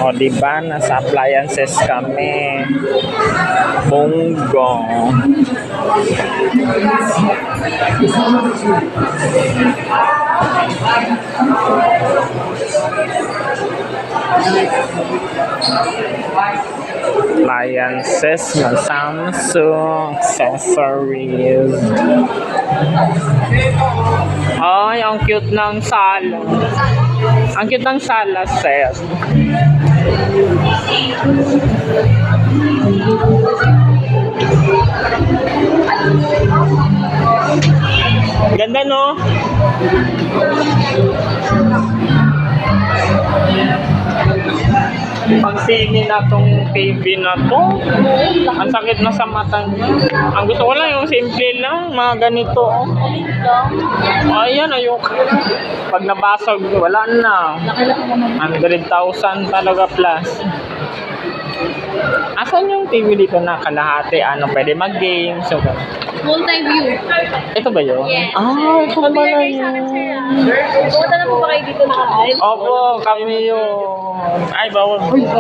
O, diba? Nasa appliances kami. Bonggo. Appliances ng Samsung accessories. Ay, ang cute ng sala. Ang cute ng sala set. Ganda, no? Pang sini na tong TV na to. Ang sakit na sa mata niya. Ang gusto ko lang yung simple lang, mga ganito. Oh. Ayan, ayoko. Pag nabasag, wala na. 100,000 talaga plus. Asan yung TV dito na kalahati? Ano, pwede mag-game? So, Multi-view. ito ba yun? Yes. Ah, ito ba na yun? Pumunta na po ba kayo dito nakarain? Opo, kami yun. Ay, bawal.